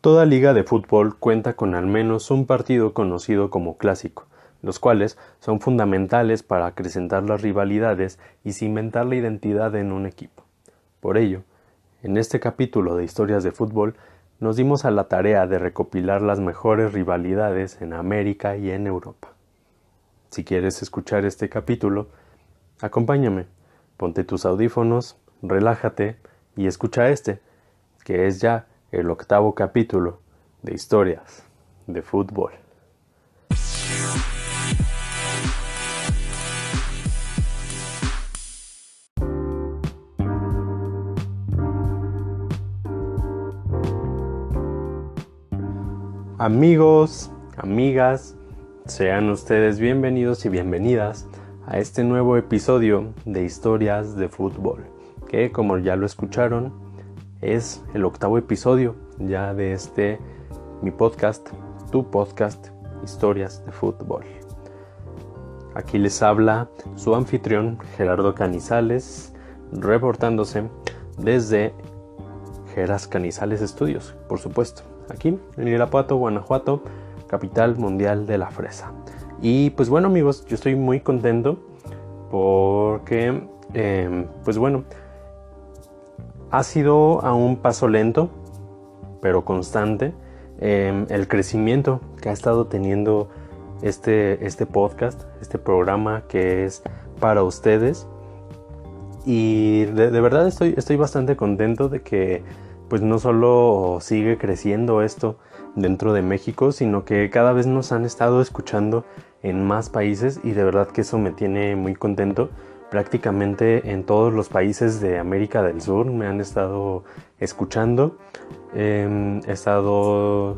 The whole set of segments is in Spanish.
Toda liga de fútbol cuenta con al menos un partido conocido como clásico, los cuales son fundamentales para acrecentar las rivalidades y cimentar la identidad en un equipo. Por ello, en este capítulo de Historias de Fútbol, nos dimos a la tarea de recopilar las mejores rivalidades en América y en Europa. Si quieres escuchar este capítulo, acompáñame, ponte tus audífonos, relájate y escucha que es ya el 8º capítulo de Historias de Fútbol. Amigos, amigas, sean ustedes bienvenidos y bienvenidas a este nuevo episodio de Historias de Fútbol, que como ya lo escucharon, es el 8º episodio ya de mi podcast, tu podcast, Historias de Fútbol. Aquí les habla su anfitrión Gerardo Canizales, reportándose desde Geras Canizales Estudios, por supuesto, aquí en Irapuato, Guanajuato, capital mundial de la fresa. Y pues bueno, amigos, yo estoy muy contento porque, ha sido a un paso lento, pero constante, el crecimiento que ha estado teniendo este podcast, este programa que es para ustedes. Y de verdad estoy bastante contento de que pues no solo sigue creciendo esto dentro de México, sino que cada vez nos han estado escuchando en más países, y de verdad que eso me tiene muy contento. Prácticamente en todos los países de América del Sur me han estado escuchando. He estado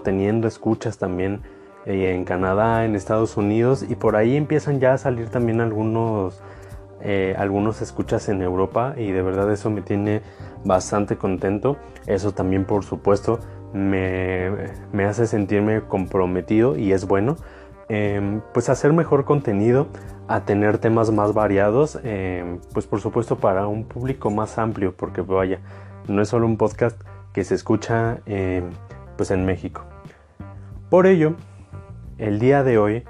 teniendo escuchas también en Canadá, en Estados Unidos, y por ahí empiezan ya a salir también algunos escuchas en Europa, y de verdad eso me tiene bastante contento. Eso también, por supuesto, me hace sentirme comprometido, y es bueno pues hacer mejor contenido, a tener temas más variados, pues por supuesto para un público más amplio, porque vaya, no es solo un podcast que se escucha pues en México. Por ello, el día de hoy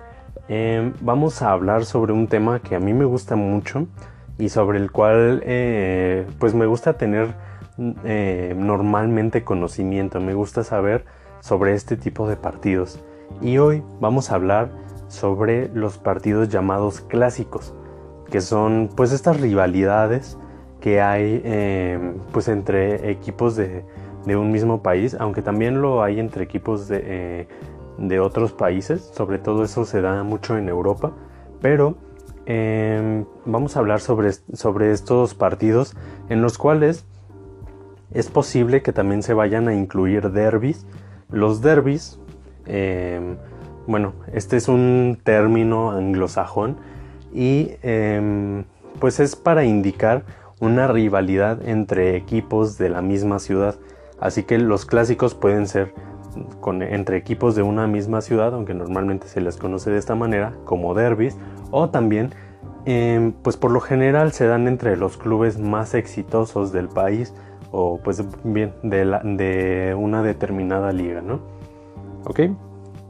vamos a hablar sobre un tema que a mí me gusta mucho y sobre el cual pues me gusta tener normalmente conocimiento. Me gusta saber sobre este tipo de partidos, y hoy vamos a hablar sobre los partidos llamados clásicos, que son pues estas rivalidades que hay pues entre equipos de un mismo país, aunque también lo hay entre equipos de otros países. Sobre todo eso se da mucho en Europa, pero vamos a hablar sobre estos partidos en los cuales es posible que también se vayan a incluir derbis. Los derbis, este es un término anglosajón, y pues es para indicar una rivalidad entre equipos de la misma ciudad. Así que los clásicos pueden ser entre equipos de una misma ciudad, aunque normalmente se les conoce de esta manera como derbis, o también pues por lo general se dan entre los clubes más exitosos del país, o pues bien de una determinada liga, ¿no? ¿Ok?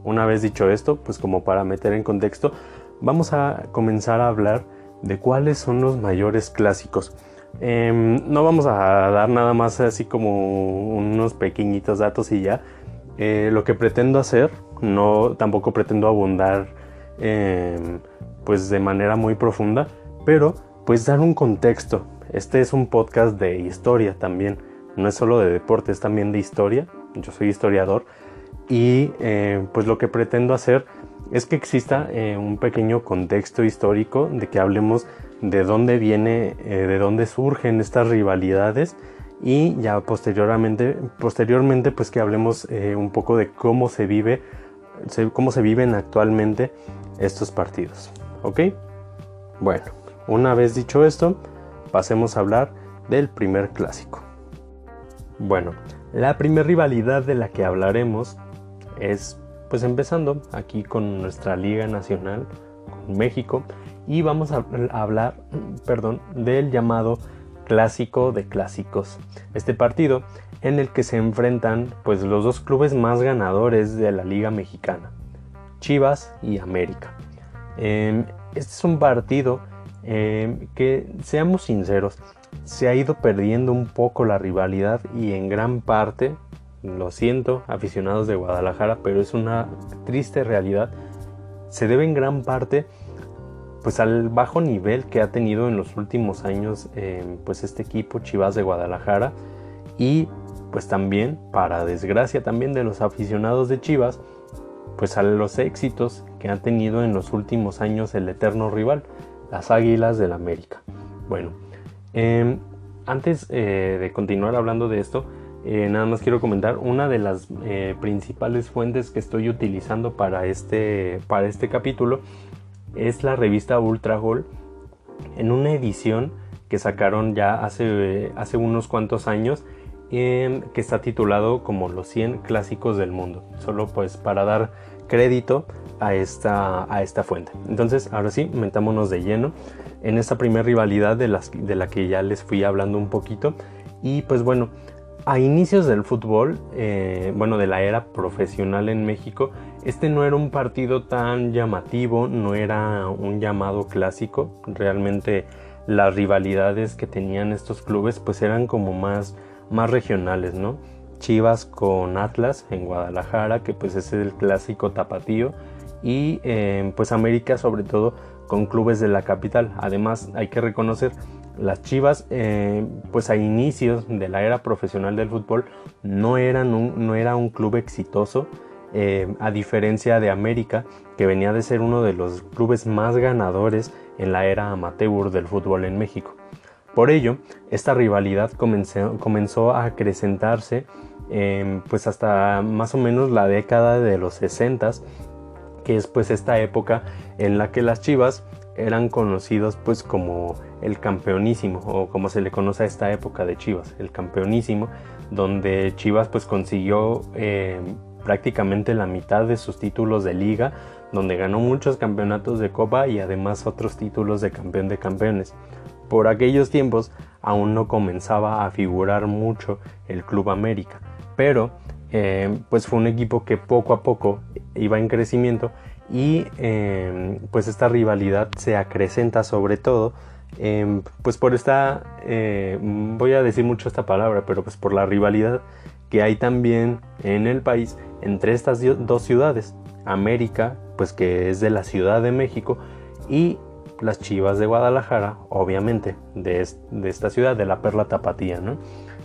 Una vez dicho esto, pues como para meter en contexto, vamos a comenzar a hablar de cuáles son los mayores clásicos. No vamos a dar nada más así como unos pequeñitos datos y ya. Lo que pretendo hacer, tampoco pretendo abundar pues de manera muy profunda, pero pues dar un contexto. Este es un podcast de historia también, no es solo de deporte, es también de historia. Yo soy historiador, y pues lo que pretendo hacer es que exista un pequeño contexto histórico, de que hablemos de dónde de dónde surgen estas rivalidades, y ya posteriormente pues que hablemos un poco de cómo se viven actualmente estos partidos. ¿Ok? Bueno, una vez dicho esto, pasemos a hablar del primer clásico. Bueno, la primera rivalidad de la que hablaremos es, pues empezando aquí con nuestra Liga Nacional, con México, y vamos a hablar del llamado clásico de clásicos. Este partido en el que se enfrentan pues los dos clubes más ganadores de la Liga Mexicana, Chivas y América. Este es un partido que, seamos sinceros, se ha ido perdiendo un poco la rivalidad y en gran parte, lo siento, aficionados de Guadalajara, pero es una triste realidad, se debe en gran parte pues al bajo nivel que ha tenido en los últimos años pues este equipo Chivas de Guadalajara, y pues también, para desgracia también de los aficionados de Chivas, pues a los éxitos que ha tenido en los últimos años el eterno rival, las Águilas del América. Bueno, antes de continuar hablando de esto, nada más quiero comentar una de las principales fuentes que estoy utilizando para este capítulo. Es la revista Ultra Gol, en una edición que sacaron ya hace unos cuantos años, que está titulado como los 100 clásicos del mundo, solo pues para dar crédito a esta fuente. Entonces, ahora sí, metámonos de lleno en esta primera rivalidad de la que ya les fui hablando un poquito. Y pues bueno, a inicios del fútbol, de la era profesional en México, este no era un partido tan llamativo, no era un llamado clásico. Realmente las rivalidades que tenían estos clubes pues eran como más regionales, ¿no? Chivas con Atlas en Guadalajara, que pues es el clásico tapatío, y pues América sobre todo con clubes de la capital. Además hay que reconocer, las Chivas pues a inicios de la era profesional del fútbol no era un club exitoso, a diferencia de América, que venía de ser uno de los clubes más ganadores en la era amateur del fútbol en México. Por ello, esta rivalidad comenzó a acrecentarse pues hasta más o menos la década de los 60s, que es pues esta época en la que las Chivas eran conocidos pues como el campeonísimo, o como se le conoce a esta época de Chivas, el campeonísimo, donde Chivas pues consiguió prácticamente la mitad de sus títulos de liga, donde ganó muchos campeonatos de copa y además otros títulos de campeón de campeones. Por aquellos tiempos aún no comenzaba a figurar mucho el Club América, pero pues fue un equipo que poco a poco iba en crecimiento, y pues esta rivalidad se acrecenta sobre todo pues por esta, voy a decir mucho esta palabra, pero pues por la rivalidad que hay también en el país entre estas dos ciudades, América, pues que es de la Ciudad de México, y las Chivas de Guadalajara, obviamente de esta ciudad, de la Perla Tapatía, ¿no?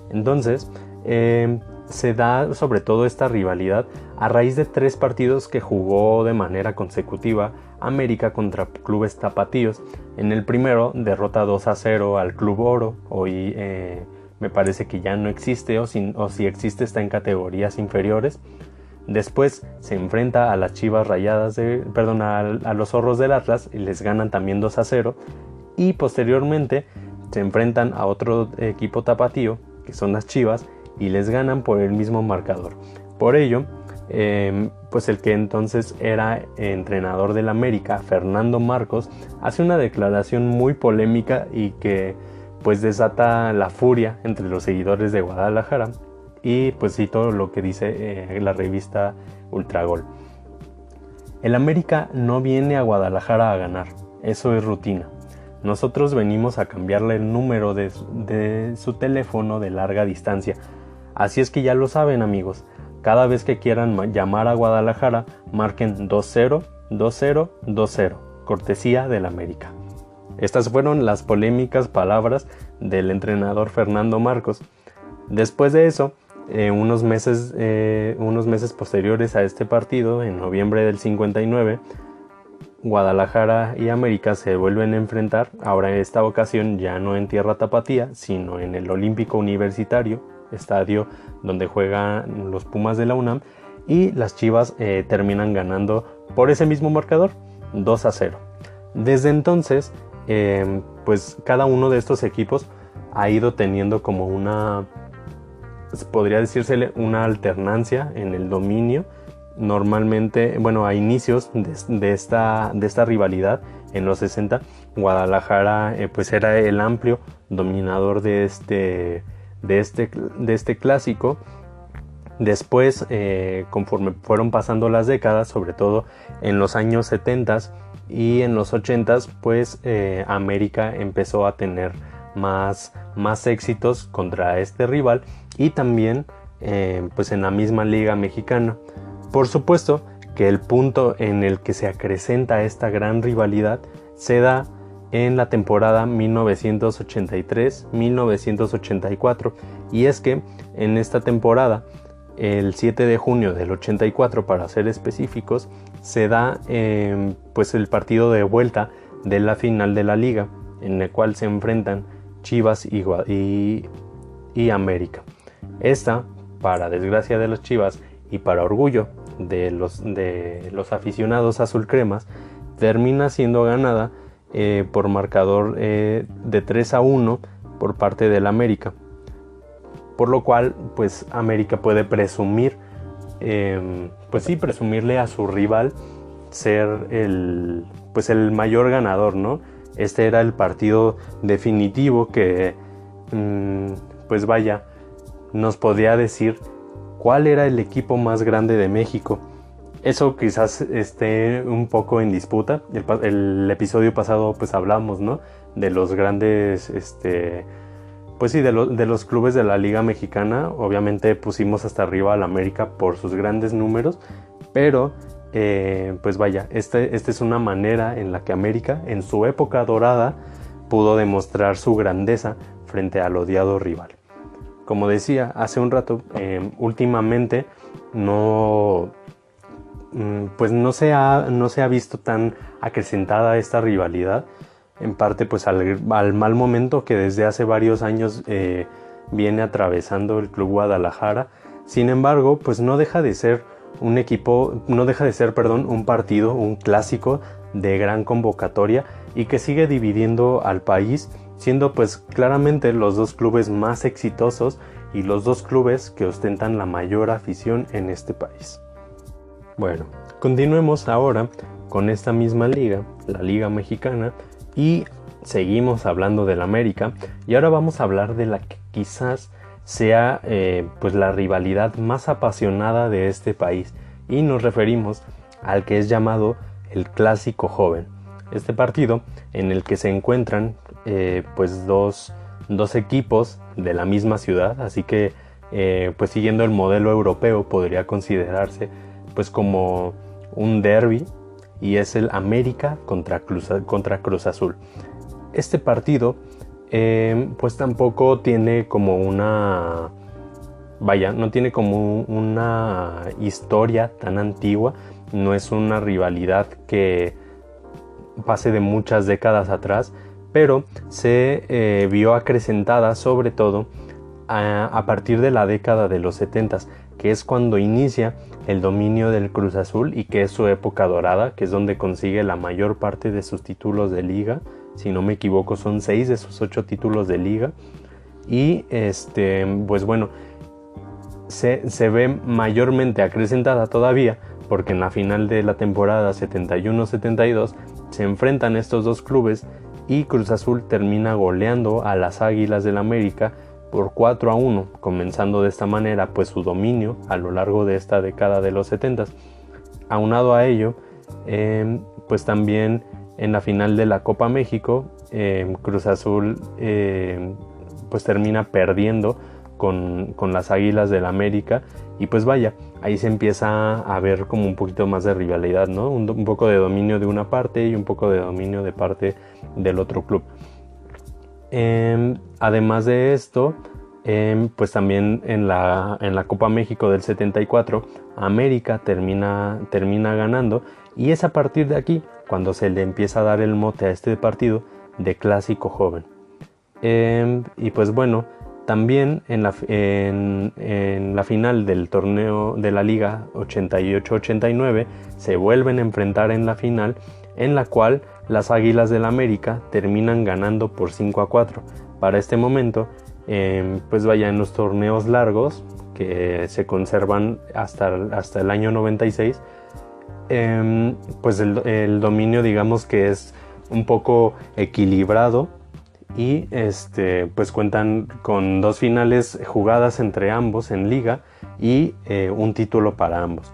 Entonces se da sobre todo esta rivalidad a raíz de 3 partidos que jugó de manera consecutiva América contra clubes tapatíos. En el primero derrota 2-0 al Club Oro, hoy me parece que ya no existe, o si existe está en categorías inferiores. Después se enfrenta a las Chivas Rayadas, a los Zorros del Atlas, y les ganan también 2-0. Y posteriormente se enfrentan a otro equipo tapatío, que son las Chivas, y les ganan por el mismo marcador. Por ello, pues el que entonces era entrenador del América, Fernando Marcos, hace una declaración muy polémica y que pues desata la furia entre los seguidores de Guadalajara. Y pues cito lo que dice la revista Ultragol: el América no viene a Guadalajara a ganar, eso es rutina. Nosotros venimos a cambiarle el número de su teléfono de larga distancia. Así es que ya lo saben, amigos, cada vez que quieran llamar a Guadalajara, marquen 202020, cortesía del América. Estas fueron las polémicas palabras del entrenador Fernando Marcos. Después de eso, unos meses posteriores a este partido, en noviembre del 59, Guadalajara y América se vuelven a enfrentar, ahora en esta ocasión ya no en tierra tapatía, sino en el Olímpico Universitario, estadio donde juegan los Pumas de la UNAM, y las Chivas terminan ganando por ese mismo marcador, 2-0. Desde entonces, pues cada uno de estos equipos ha ido teniendo como una, podría decírsele, una alternancia en el dominio, normalmente, bueno, a inicios de esta rivalidad en los 60, Guadalajara pues era el amplio dominador de este clásico. Después, conforme fueron pasando las décadas, sobre todo en los años 70 y en los 80, pues América empezó a tener más éxitos contra este rival, y también pues en la misma Liga Mexicana. Por supuesto que el punto en el que se acrecenta esta gran rivalidad se da en la temporada 1983-1984, y es que en esta temporada, el 7 de junio del 84 para ser específicos, se da pues el partido de vuelta de la final de la liga, en el cual se enfrentan Chivas y América. Esta, para desgracia de los Chivas y para orgullo de los aficionados azulcremas, termina siendo ganada por marcador de 3-1 por parte del América, por lo cual pues América puede presumir, presumirle a su rival ser el mayor ganador, ¿no? Este era el partido definitivo que nos podía decir cuál era el equipo más grande de México. Eso quizás esté un poco en disputa. El episodio pasado pues hablamos, ¿no?, de los grandes, de los clubes de la Liga Mexicana. Obviamente pusimos hasta arriba al América por sus grandes números, pero esta es una manera en la que América, en su época dorada, pudo demostrar su grandeza frente al odiado rival. Como decía hace un rato, últimamente no se ha visto tan acrecentada esta rivalidad, en parte pues al mal momento que desde hace varios años viene atravesando el Club Guadalajara. Sin embargo, pues no deja de ser un partido, un clásico de gran convocatoria, y que sigue dividiendo al país, siendo pues claramente los dos clubes más exitosos y los dos clubes que ostentan la mayor afición en este país. Bueno, continuemos ahora con esta misma liga, la Liga Mexicana, y seguimos hablando del América, y ahora vamos a hablar de la que quizás sea la rivalidad más apasionada de este país, y nos referimos al que es llamado el Clásico Joven. Este partido en el que se encuentran dos equipos de la misma ciudad, así que siguiendo el modelo europeo podría considerarse pues como un derbi, y es el América contra Cruz Azul. Este partido pues tampoco tiene como no tiene como una historia tan antigua, no es una rivalidad que pase de muchas décadas atrás, pero se vio acrecentada sobre todo a partir de la década de los 70, que es cuando inicia el dominio del Cruz Azul, y que es su época dorada, que es donde consigue la mayor parte de sus títulos de liga. Si no me equivoco, son 6 de sus 8 títulos de liga. Y se ve mayormente acrecentada todavía porque en la final de la temporada 71-72 se enfrentan estos dos clubes, y Cruz Azul termina goleando a las Águilas del América por 4-1, comenzando de esta manera pues su dominio a lo largo de esta década de los 70. Aunado a ello, pues también en la final de la Copa México, Cruz Azul pues termina perdiendo con las Águilas del América, y pues ahí se empieza a ver como un poquito más de rivalidad, ¿no? Un poco de dominio de una parte y un poco de dominio de parte del otro club. Además de esto, pues también en la Copa México del 74, América termina ganando, y es a partir de aquí cuando se le empieza a dar el mote a este partido de Clásico Joven. Y pues bueno, también en la final del torneo de la Liga 88-89 se vuelven a enfrentar en la final, en la cual las Águilas del América terminan ganando por 5-4. Para este momento, en los torneos largos, que se conservan hasta el año 96, pues el dominio, digamos que es un poco equilibrado, y pues cuentan con 2 finales jugadas entre ambos en liga y un título para ambos.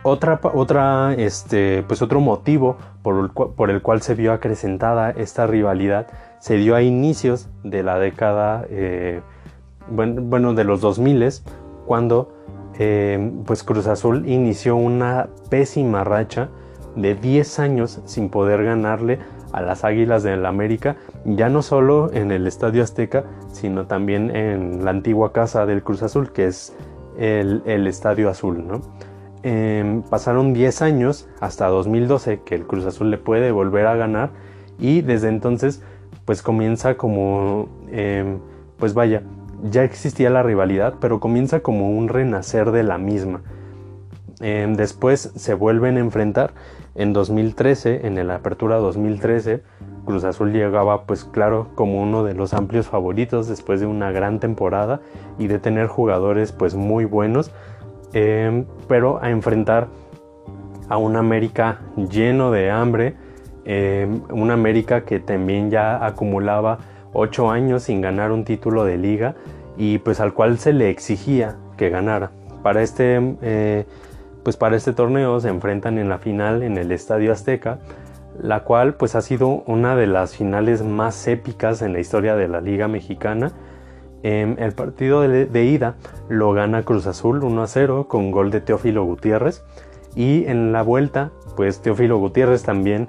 Pues otro motivo por el cual se vio acrecentada esta rivalidad se dio a inicios de la década, de los 2000, cuando pues Cruz Azul inició una pésima racha de 10 años sin poder ganarle a las Águilas del América, ya no solo en el Estadio Azteca, sino también en la antigua casa del Cruz Azul, que es el Estadio Azul, ¿no? Pasaron 10 años hasta 2012 que el Cruz Azul le puede volver a ganar, y desde entonces pues comienza como, pues vaya, ya existía la rivalidad, pero comienza como un renacer de la misma. Después se vuelven a enfrentar en 2013, en la apertura 2013. Cruz Azul llegaba, pues claro, como uno de los amplios favoritos después de una gran temporada y de tener jugadores pues muy buenos, pero a enfrentar a un América lleno de hambre, un América que también ya acumulaba 8 años sin ganar un título de liga, y pues al cual se le exigía que ganara. Para este torneo se enfrentan en la final en el Estadio Azteca, la cual pues ha sido una de las finales más épicas en la historia de la Liga Mexicana. El partido de ida lo gana Cruz Azul 1-0 con gol de Teófilo Gutiérrez, y en la vuelta pues Teófilo Gutiérrez también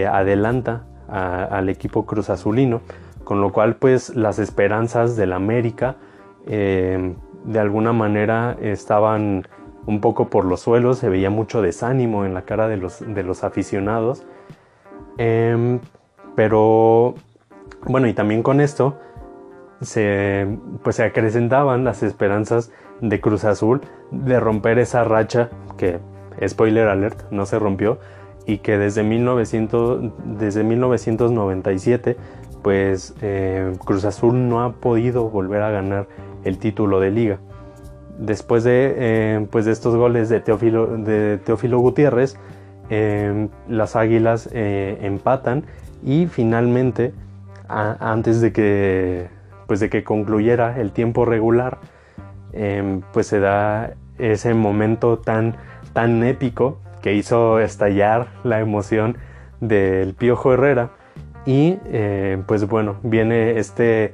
adelanta al equipo Cruz Azulino, con lo cual pues las esperanzas del América de alguna manera estaban un poco por los suelos. Se veía mucho desánimo en la cara de los aficionados, pero bueno, y también con esto se acrecentaban las esperanzas de Cruz Azul de romper esa racha que, spoiler alert, no se rompió, y que desde 1997 pues Cruz Azul no ha podido volver a ganar el título de liga. Después de estos goles de Teófilo Gutiérrez, las Águilas empatan, y finalmente, antes de que concluyera el tiempo regular, pues se da ese momento tan épico que hizo estallar la emoción del Piojo Herrera, y pues bueno, viene este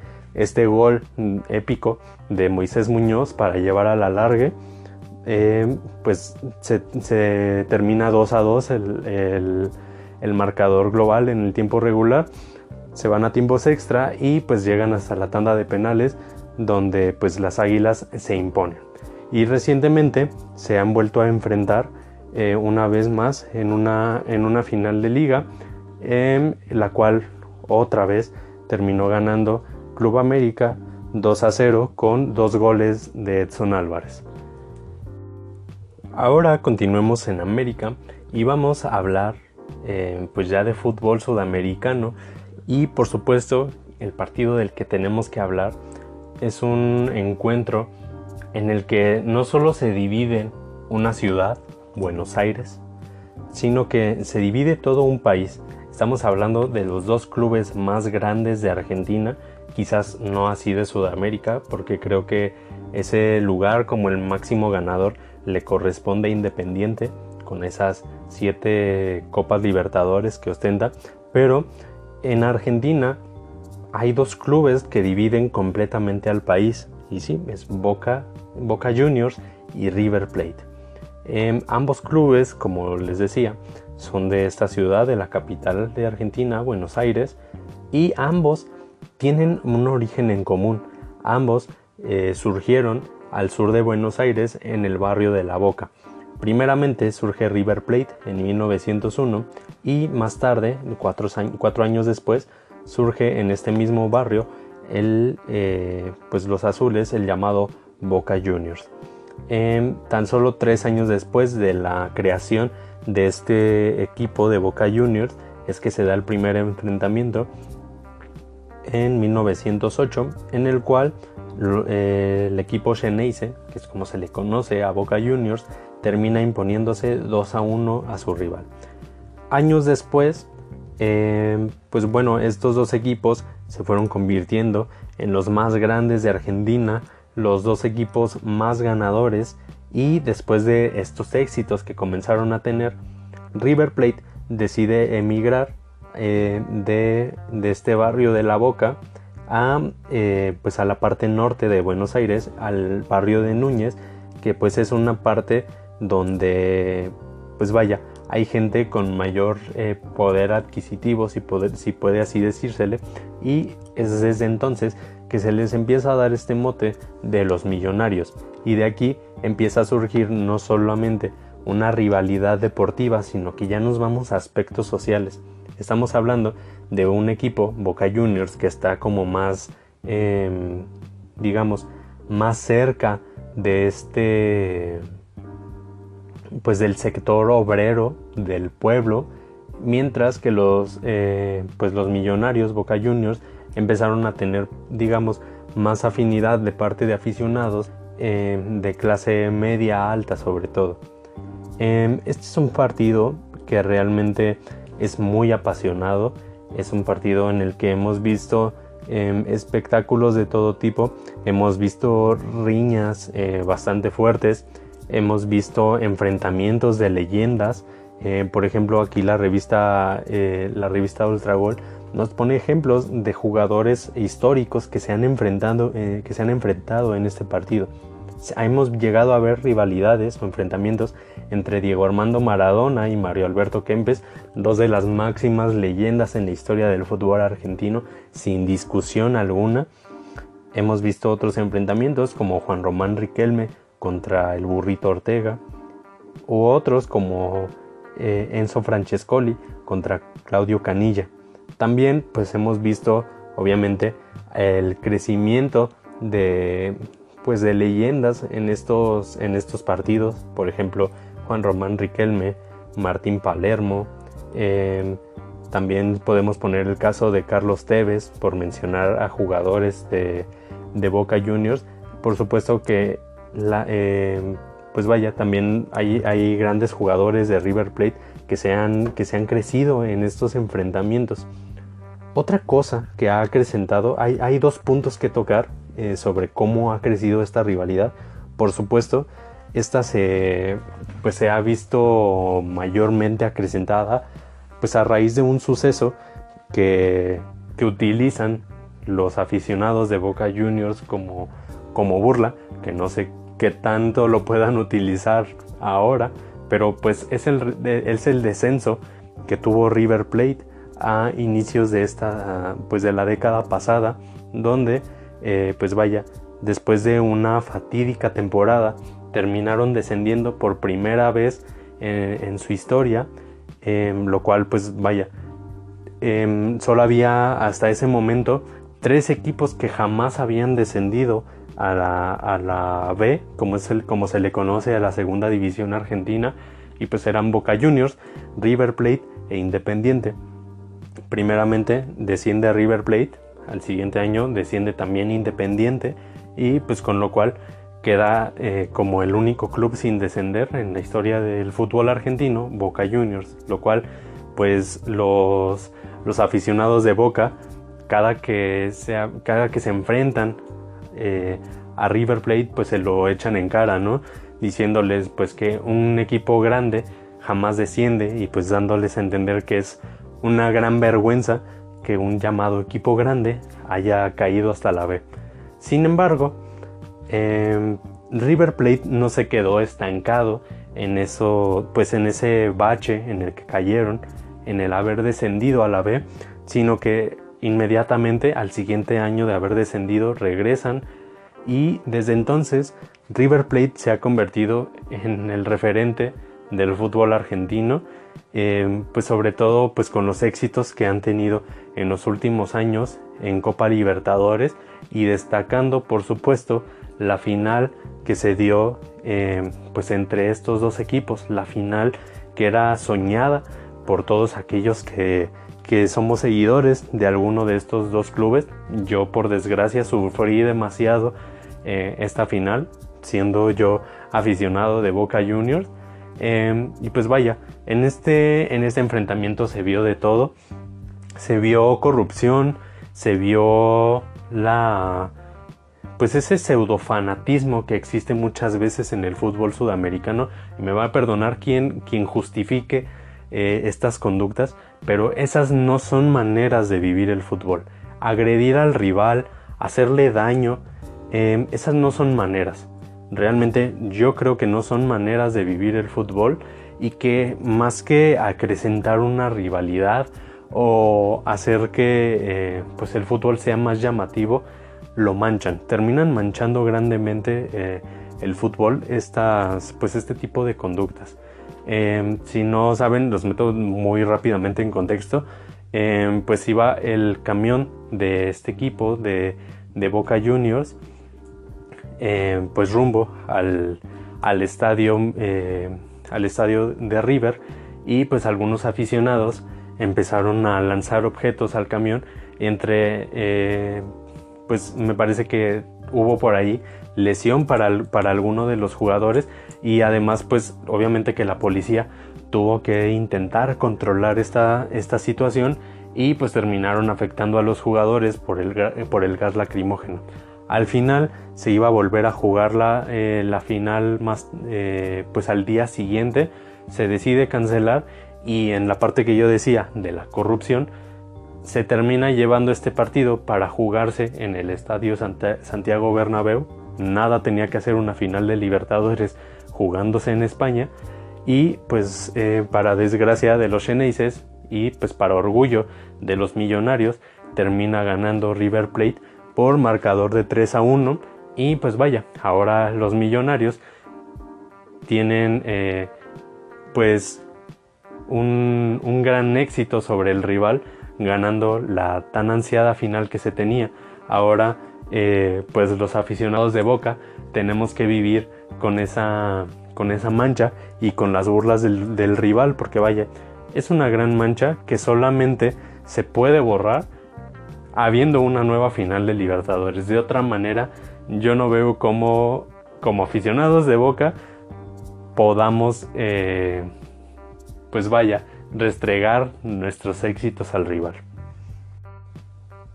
gol épico de Moisés Muñoz para llevar a la alargue. Pues se termina 2-2 el marcador global en el tiempo regular. Se van a tiempos extra y pues llegan hasta la tanda de penales, donde pues las Águilas se imponen, y recientemente se han vuelto a enfrentar una vez más en una final de liga, la cual otra vez terminó ganando Club América 2-0 con 2 goles de Edson Álvarez. Ahora continuemos en América y vamos a hablar pues ya de fútbol sudamericano, y por supuesto el partido del que tenemos que hablar es un encuentro en el que no solo se divide una ciudad, Buenos Aires, sino que se divide todo un país. Estamos hablando de los 2 clubes más grandes de Argentina, quizás no así de Sudamérica, porque creo que ese lugar como el máximo ganador le corresponde a Independiente, con esas 7 Copas Libertadores que ostenta, pero en Argentina hay 2 clubes que dividen completamente al país, y sí, es Boca Juniors y River Plate. Ambos clubes, como les decía, son de esta ciudad, de la capital de Argentina, Buenos Aires, y ambos tienen un origen en común. Ambos surgieron al sur de Buenos Aires, en el barrio de La Boca. Primeramente surge River Plate en 1901, y más tarde, 4 años después, surge en este mismo barrio pues los azules, el llamado Boca Juniors. Tan solo 3 años después de la creación de este equipo de Boca Juniors es que se da el primer enfrentamiento en 1908, en el cual El equipo Xeneize, que es como se le conoce a Boca Juniors, termina imponiéndose 2-1 a su rival. Años después, pues bueno, estos dos equipos se fueron convirtiendo en los más grandes de Argentina, los dos equipos más ganadores, y después de estos éxitos que comenzaron a tener, River Plate decide emigrar de este barrio de La Boca pues a la parte norte de Buenos Aires, al barrio de Núñez, que pues es una parte donde pues vaya, hay gente con mayor poder adquisitivo, si puede así decírsele, y es desde entonces que se les empieza a dar este mote de los millonarios, y de aquí empieza a surgir no solamente una rivalidad deportiva, sino que ya nos vamos a aspectos sociales. Estamos hablando de un equipo, Boca Juniors, que está como más, digamos, más cerca de pues del sector obrero del pueblo, mientras que los millonarios, Boca Juniors, empezaron a tener, digamos, más afinidad de parte de aficionados de clase media alta sobre todo. Este es un partido que realmente es muy apasionado, es un partido en el que hemos visto espectáculos de todo tipo, hemos visto riñas bastante fuertes, hemos visto enfrentamientos de leyendas. Por ejemplo, aquí la revista Ultra Gol nos pone ejemplos de jugadores históricos que se han enfrentado en este partido. Hemos llegado a ver rivalidades o enfrentamientos entre Diego Armando Maradona y Mario Alberto Kempes, dos de las máximas leyendas en la historia del fútbol argentino, sin discusión alguna. Hemos visto otros enfrentamientos como Juan Román Riquelme contra el Burrito Ortega, u otros como Enzo Francescoli contra Claudio Canilla. También pues hemos visto obviamente el crecimiento de leyendas en estos partidos, por ejemplo Juan Román Riquelme, Martín Palermo, también podemos poner el caso de Carlos Tevez, por mencionar a jugadores de Boca Juniors. Por supuesto que también hay grandes jugadores de River Plate que se han crecido en estos enfrentamientos. Otra cosa que ha acrecentado, hay dos puntos que tocar sobre cómo ha crecido esta rivalidad. Por supuesto, esta se ha visto mayormente acrecentada pues a raíz de un suceso que utilizan los aficionados de Boca Juniors como burla, que no sé qué tanto lo puedan utilizar ahora, pero pues es el descenso que tuvo River Plate a inicios de de la década pasada, donde después de una fatídica temporada terminaron descendiendo por primera vez en su historia, lo cual solo había hasta ese momento 3 equipos que jamás habían descendido a la B, como se le conoce a la segunda división argentina, y pues eran Boca Juniors, River Plate e Independiente. Primeramente desciende River Plate, al siguiente año desciende también Independiente, y pues con lo cual queda como el único club sin descender en la historia del fútbol argentino, Boca Juniors, lo cual pues los aficionados de Boca, cada que se enfrentan a River Plate, pues se lo echan en cara, ¿no? Diciéndoles pues que un equipo grande jamás desciende, y pues dándoles a entender que es una gran vergüenza que un llamado equipo grande haya caído hasta la B. Sin embargo, River Plate no se quedó estancado en ese bache en el que cayeron, en el haber descendido a la B, sino que inmediatamente al siguiente año de haber descendido regresan, y desde entonces River Plate se ha convertido en el referente del fútbol argentino, pues sobre todo pues con los éxitos que han tenido en los últimos años en Copa Libertadores, y destacando por supuesto la final que se dio pues entre estos dos equipos, la final que era soñada por todos aquellos que somos seguidores de alguno de estos dos clubes. Yo, por desgracia, sufrí demasiado esta final, siendo yo aficionado de Boca Juniors. Y pues vaya, en este enfrentamiento se vio de todo. Se vio corrupción, se vio pues ese pseudofanatismo que existe muchas veces en el fútbol sudamericano, y me va a perdonar quien justifique estas conductas, pero esas no son maneras de vivir el fútbol. Agredir al rival, hacerle daño, esas no son maneras. Realmente yo creo que no son maneras de vivir el fútbol, y que más que acrecentar una rivalidad o hacer que pues el fútbol sea más llamativo, lo manchan, terminan manchando grandemente el fútbol este tipo de conductas. Si no saben, los meto muy rápidamente en contexto. Pues iba el camión de este equipo de Boca Juniors pues rumbo al estadio de River, y pues algunos aficionados empezaron a lanzar objetos al camión. Pues me parece que hubo por ahí lesión para alguno de los jugadores, y además pues obviamente que la policía tuvo que intentar controlar esta situación, y pues terminaron afectando a los jugadores por el gas lacrimógeno. Al final se iba a volver a jugar la final pues al día siguiente. Se decide cancelar, y en la parte que yo decía de la corrupción, se termina llevando este partido para jugarse en el estadio Santiago Bernabéu. Nada tenía que hacer una final de Libertadores jugándose en España, y pues para desgracia de los xeneises y pues para orgullo de los millonarios, termina ganando River Plate por marcador de 3-1. Y pues vaya, ahora los millonarios tienen pues un gran éxito sobre el rival, ganando la tan ansiada final que se tenía. Ahora pues los aficionados de Boca tenemos que vivir con esa mancha y con las burlas del rival, porque vaya, es una gran mancha que solamente se puede borrar habiendo una nueva final de Libertadores. De otra manera, yo no veo cómo, como aficionados de Boca, podamos pues vaya, restregar nuestros éxitos al rival.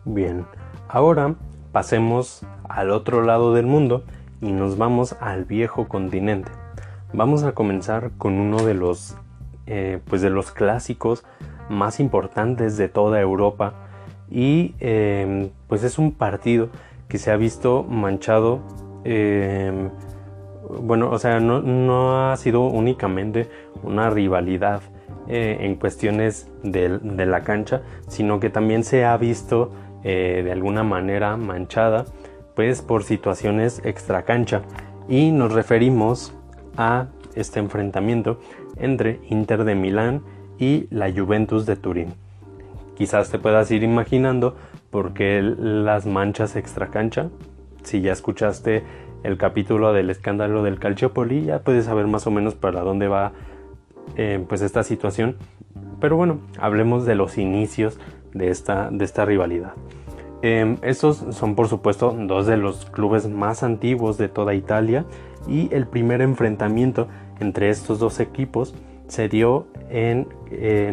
Bien, ahora pasemos al otro lado del mundo y nos vamos al viejo continente. Vamos a comenzar con uno de los clásicos más importantes de toda Europa, y pues es un partido que se ha visto manchado. No ha sido únicamente una rivalidad en cuestiones de la cancha, sino que también se ha visto de alguna manera manchada pues por situaciones extracancha, y nos referimos a este enfrentamiento entre Inter de Milán y la Juventus de Turín. Quizás te puedas ir imaginando por qué las manchas extracancha. Si ya escuchaste el capítulo del escándalo del Calciopoli, ya puedes saber más o menos para dónde va pues esta situación. Pero bueno, hablemos de los inicios de esta rivalidad. Estos son por supuesto dos de los clubes más antiguos de toda Italia, y el primer enfrentamiento entre estos dos equipos se dio en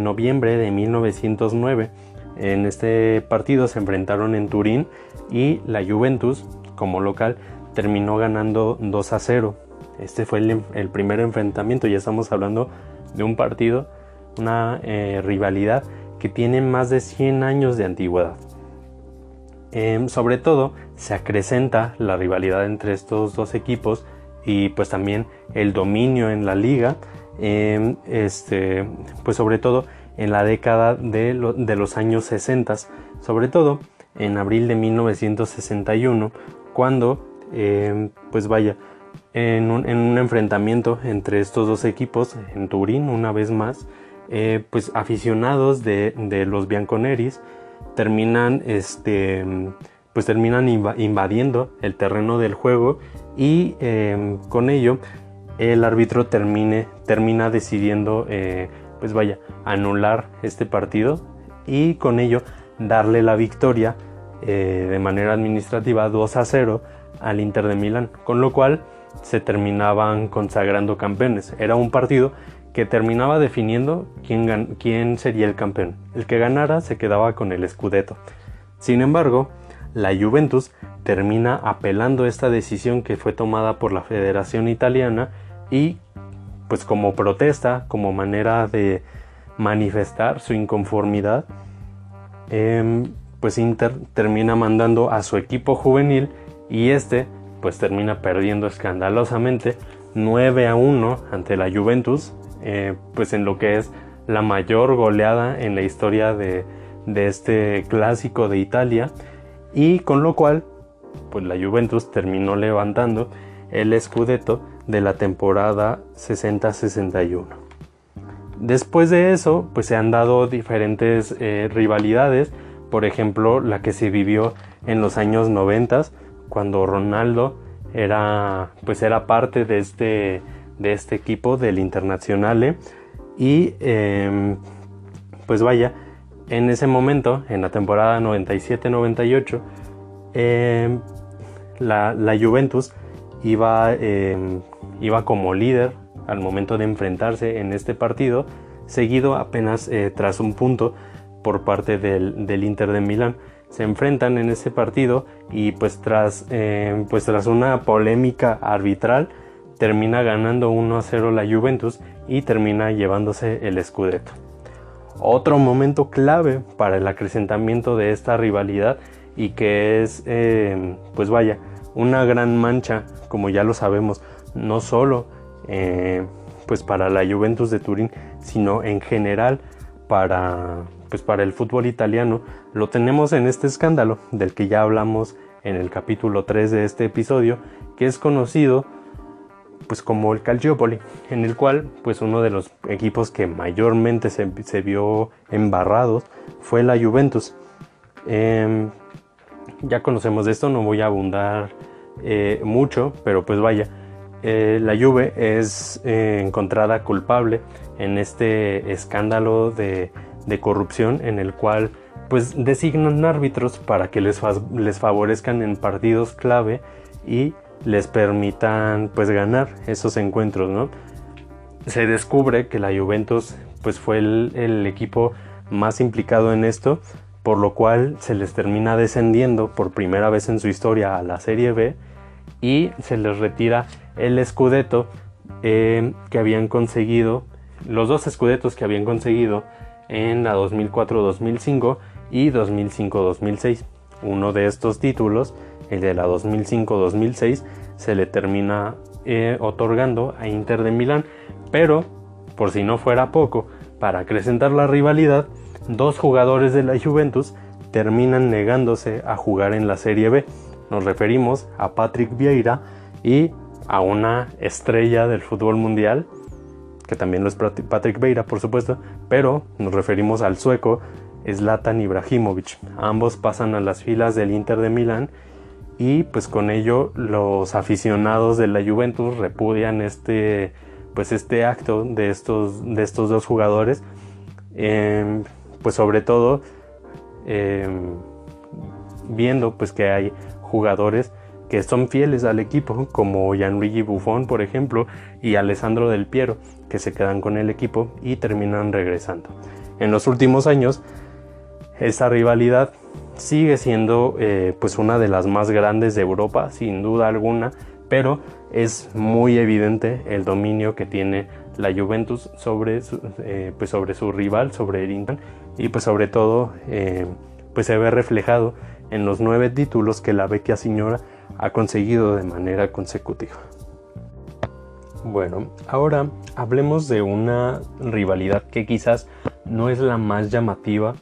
noviembre de 1909. En este partido se enfrentaron en Turín, y la Juventus, como local, terminó ganando 2-0. Este fue el primer enfrentamiento. Ya estamos hablando de un partido, una rivalidad que tiene más de 100 años de antigüedad. Sobre todo se acrecenta la rivalidad entre estos dos equipos, y pues también el dominio en la liga, pues sobre todo en la década de los años 60, sobre todo en abril de 1961, cuando pues vaya, en un enfrentamiento entre estos dos equipos en Turín, una vez más, pues aficionados de los bianconeris terminan invadiendo el terreno del juego, y con ello el árbitro termina decidiendo pues vaya, anular este partido y con ello darle la victoria de manera administrativa 2-0 al Inter de Milán, con lo cual se terminaban consagrando campeones. Era un partido que terminaba definiendo quién sería el campeón. El que ganara se quedaba con el Scudetto. Sin embargo, la Juventus termina apelando esta decisión que fue tomada por la Federación Italiana y pues como protesta, como manera de manifestar su inconformidad, pues Inter termina mandando a su equipo juvenil y pues termina perdiendo escandalosamente 9-1 ante la Juventus, pues en lo que es la mayor goleada en la historia de este clásico de Italia, y con lo cual pues la Juventus terminó levantando el Scudetto de la temporada 60-61. Después de eso pues se han dado diferentes rivalidades, por ejemplo la que se vivió en los años 90 cuando Ronaldo era parte de este equipo del Internazionale y pues vaya, en ese momento, en la temporada 97-98, la Juventus iba como líder al momento de enfrentarse en este partido, seguido apenas tras un punto por parte del Inter de Milán. Se enfrentan en ese partido y pues tras una polémica arbitral termina ganando 1-0 la Juventus y termina llevándose el Scudetto. Otro momento clave para el acrecentamiento de esta rivalidad y que es pues vaya, una gran mancha, como ya lo sabemos, no solo pues para la Juventus de Turín, sino en general para el fútbol italiano, lo tenemos en este escándalo del que ya hablamos en el capítulo 3 de este episodio, que es conocido pues como el Calciopoli, en el cual pues uno de los equipos que mayormente se vio embarrados fue la Juventus. Ya conocemos de esto, no voy a abundar mucho, pero pues vaya, la Juve es encontrada culpable en este escándalo de corrupción, en el cual pues designan árbitros para que les favorezcan en partidos clave y les permitan pues ganar esos encuentros, ¿no? Se descubre que la Juventus pues fue el equipo más implicado en esto, por lo cual se les termina descendiendo por primera vez en su historia a la Serie B y se les retira el Scudetto que habían conseguido, los dos Scudettos que habían conseguido en la 2004-2005 y 2005-2006. Uno de estos títulos, el de la 2005-2006, se le termina otorgando a Inter de Milán, pero por si no fuera poco, para acrecentar la rivalidad, dos jugadores de la Juventus terminan negándose a jugar en la Serie B. Nos referimos a Patrick Vieira y a una estrella del fútbol mundial, que también lo es Patrick Vieira, por supuesto, pero nos referimos al sueco Zlatan Ibrahimovic. Ambos pasan a las filas del Inter de Milán y pues con ello los aficionados de la Juventus repudian este acto de estos dos jugadores, pues sobre todo viendo pues que hay jugadores que son fieles al equipo, como Gianluigi Buffon, por ejemplo, y Alessandro Del Piero, que se quedan con el equipo y terminan regresando. En los últimos años, esta rivalidad sigue siendo pues una de las más grandes de Europa, sin duda alguna, pero es muy evidente el dominio que tiene la Juventus sobre su rival, sobre el Inter, y pues sobre todo pues se ve reflejado en los 9 títulos que la Vecchia Signora ha conseguido de manera consecutiva. Bueno, ahora hablemos de una rivalidad que quizás no es la más llamativa,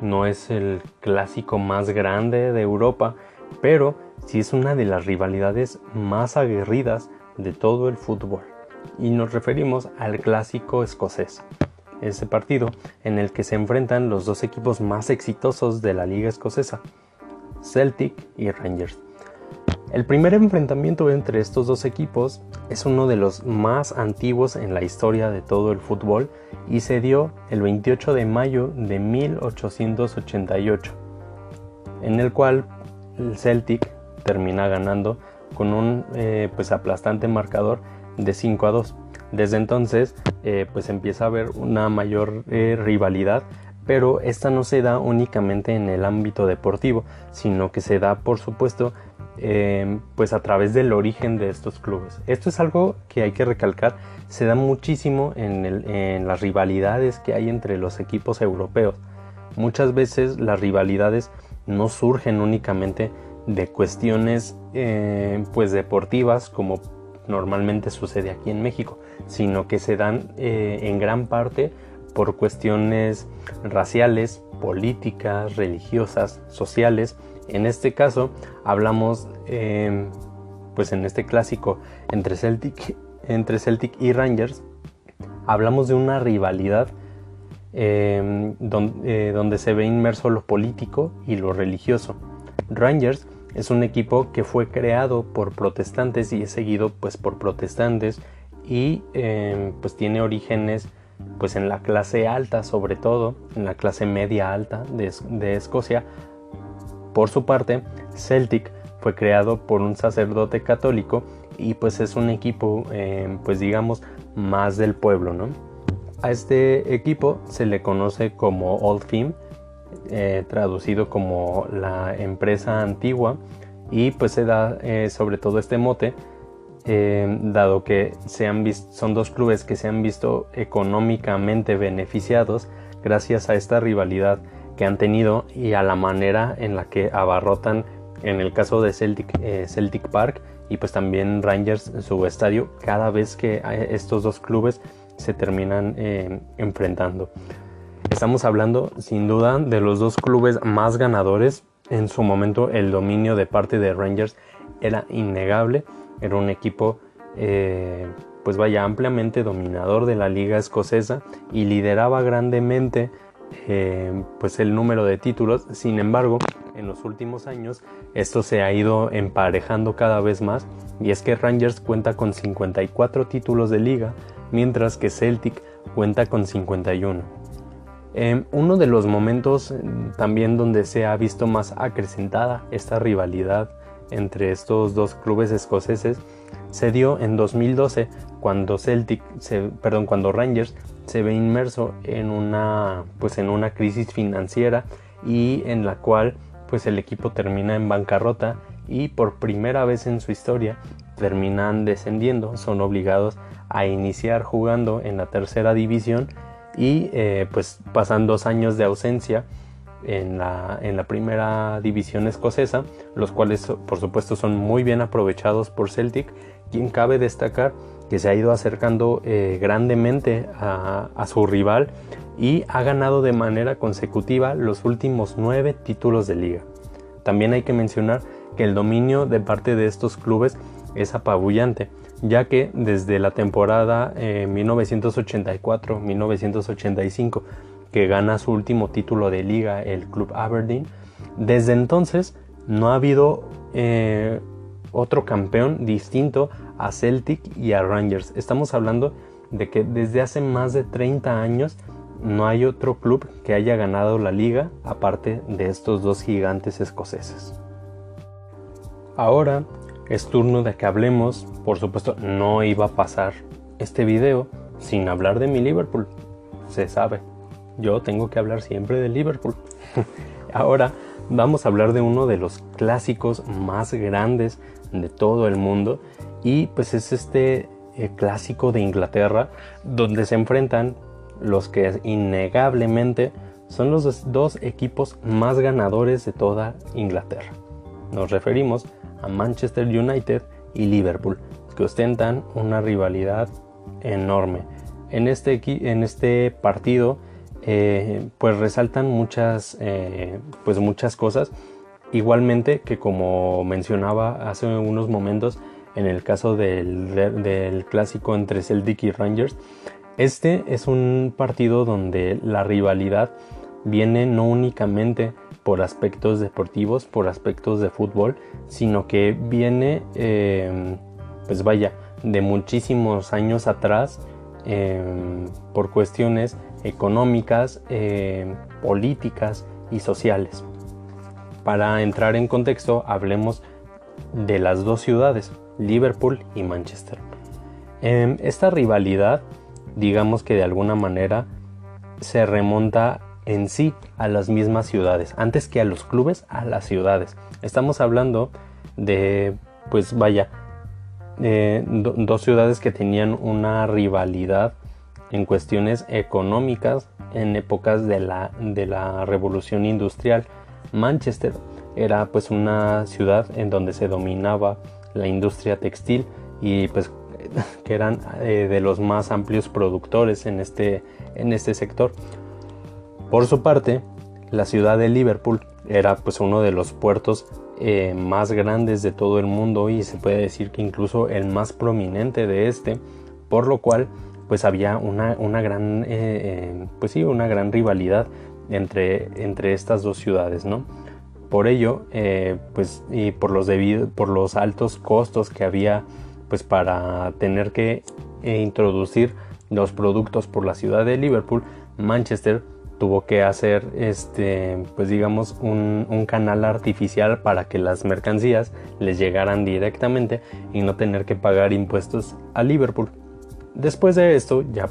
no es el clásico más grande de Europa, pero sí es una de las rivalidades más aguerridas de todo el fútbol. Y nos referimos al clásico escocés. Ese partido en el que se enfrentan los dos equipos más exitosos de la liga escocesa, Celtic y Rangers. El primer enfrentamiento entre estos dos equipos es uno de los más antiguos en la historia de todo el fútbol y se dio el 28 de mayo de 1888, en el cual el Celtic termina ganando con un aplastante marcador de 5-2. Desde entonces pues empieza a haber una mayor rivalidad, pero esta no se da únicamente en el ámbito deportivo, sino que se da, por supuesto, pues a través del origen de estos clubes. Esto es algo que hay que recalcar, se da muchísimo en las rivalidades que hay entre los equipos europeos. Muchas veces las rivalidades no surgen únicamente de cuestiones pues deportivas, como normalmente sucede aquí en México, sino que se dan en gran parte por cuestiones raciales, políticas, religiosas, sociales. En este caso hablamos pues en este clásico entre Celtic y Rangers, hablamos de una rivalidad donde se ve inmerso lo político y lo religioso. Rangers es un equipo que fue creado por protestantes y es seguido pues por protestantes y pues tiene orígenes pues en la clase alta, sobre todo en la clase media alta de Escocia. Por su parte, Celtic fue creado por un sacerdote católico y pues es un equipo pues digamos más del pueblo, ¿no? A este equipo se le conoce como Old Firm, traducido como la empresa antigua, y pues se da sobre todo este mote dado que son dos clubes que se han visto económicamente beneficiados gracias a esta rivalidad que han tenido y a la manera en la que abarrotan, en el caso de Celtic Park, y pues también Rangers su estadio, cada vez que estos dos clubes se terminan enfrentando. Estamos hablando sin duda de los dos clubes más ganadores. En su momento el dominio de parte de Rangers era innegable, era un equipo ampliamente dominador de la liga escocesa y lideraba grandemente pues el número de títulos. Sin embargo, en los últimos años esto se ha ido emparejando cada vez más, y es que Rangers cuenta con 54 títulos de liga, mientras que Celtic cuenta con 51. Uno de los momentos también donde se ha visto más acrecentada esta rivalidad entre estos dos clubes escoceses se dio en 2012, cuando Rangers se ve inmerso en una crisis financiera, y en la cual pues el equipo termina en bancarrota y por primera vez en su historia terminan descendiendo. Son obligados a iniciar jugando en la tercera división y pues pasan 2 años de ausencia en la primera división escocesa, los cuales por supuesto son muy bien aprovechados por Celtic, quien cabe destacar que se ha ido acercando grandemente a su rival y ha ganado de manera consecutiva los últimos 9 títulos de liga. También hay que mencionar que el dominio de parte de estos clubes es apabullante, ya que desde la temporada 1984-1985, que gana su último título de liga el club Aberdeen, desde entonces no ha habido otro campeón distinto a Celtic y a Rangers. Estamos hablando de que desde hace más de 30 años no hay otro club que haya ganado la liga aparte de estos dos gigantes escoceses. Ahora es turno de que hablemos. Por supuesto, no iba a pasar este video sin hablar de mi Liverpool. Se sabe, yo tengo que hablar siempre de Liverpool. Ahora vamos a hablar de uno de los clásicos más grandes de todo el mundo, y pues es este clásico de Inglaterra, donde se enfrentan los que innegablemente son los dos equipos más ganadores de toda Inglaterra. Nos referimos a Manchester United y Liverpool, que ostentan una rivalidad enorme. En este partido pues resaltan muchas cosas, igualmente que, como mencionaba hace unos momentos, en el caso del clásico entre Celtic y Rangers. Este es un partido donde la rivalidad viene no únicamente por aspectos deportivos, por aspectos de fútbol, sino que viene pues vaya, de muchísimos años atrás, por cuestiones económicas, políticas y sociales. Para entrar en contexto, hablemos de las dos ciudades, Liverpool y Manchester. Esta rivalidad, digamos que de alguna manera se remonta en sí a las mismas ciudades, antes que a los clubes, a las ciudades. Estamos hablando de, pues vaya, dos ciudades que tenían una rivalidad en cuestiones económicas en épocas de la revolución industrial. Manchester era pues una ciudad en donde se dominaba la industria textil y pues que eran de los más amplios productores en este sector. Por su parte, la ciudad de Liverpool era pues uno de los puertos más grandes de todo el mundo y se puede decir que incluso el más prominente de por lo cual pues había una gran rivalidad entre estas dos ciudades, ¿no? Por ello, pues y por los altos costos que había pues para tener que introducir los productos por la ciudad de Liverpool, Manchester tuvo que hacer pues digamos un canal artificial para que las mercancías les llegaran directamente y no tener que pagar impuestos a Liverpool. Después de esto ya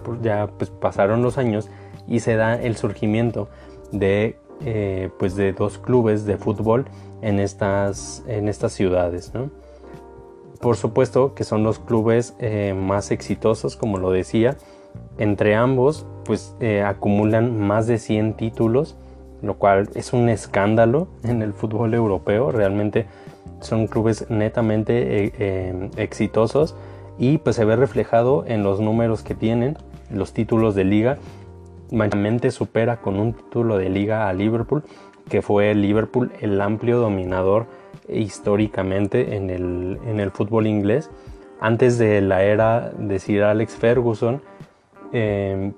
pues pasaron los años y se da el surgimiento de dos clubes de fútbol en estas ciudades, ¿no? Por supuesto que son los clubes más exitosos, como lo decía. Entre ambos pues acumulan más de 100 títulos, lo cual es un escándalo en el fútbol europeo. Realmente son clubes netamente exitosos y pues se ve reflejado en los números que tienen, los títulos de liga. Manchester supera con un título de liga a Liverpool, que fue Liverpool el amplio dominador históricamente en el fútbol inglés. Antes de la era de Sir Alex Ferguson,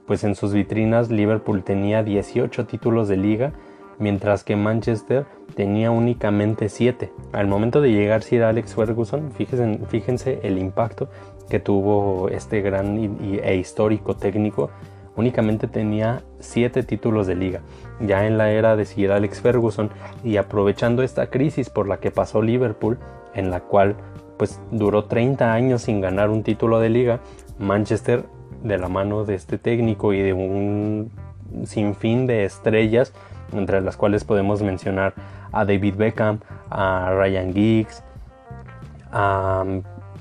pues en sus vitrinas Liverpool tenía 18 títulos de liga, mientras que Manchester tenía únicamente 7. Al momento de llegar Sir Alex Ferguson, fíjense el impacto que tuvo este gran e histórico técnico. Únicamente tenía 7 títulos de liga. Ya en la era de Sir Alex Ferguson, y aprovechando esta crisis por la que pasó Liverpool, en la cual pues duró 30 años sin ganar un título de liga, Manchester, de la mano de este técnico y de un sinfín de estrellas, entre las cuales podemos mencionar a David Beckham, a Ryan Giggs,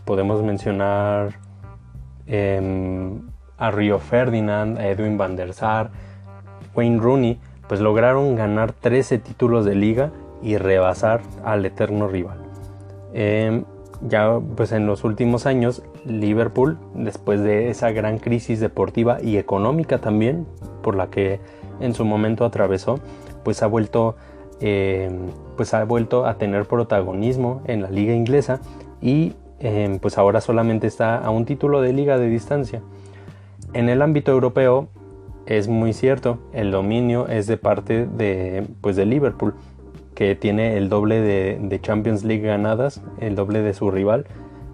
podemos mencionar a Rio Ferdinand, a Edwin van der Sar, Wayne Rooney, pues lograron ganar 13 títulos de liga y rebasar al eterno rival. Ya pues en los últimos años Liverpool, después de esa gran crisis deportiva y económica también por la que en su momento atravesó, pues ha vuelto a tener protagonismo en la liga inglesa y pues ahora solamente está a un título de liga de distancia. En el ámbito europeo es muy cierto, el dominio es de parte de Liverpool, que tiene el doble de Champions League ganadas, el doble de su rival.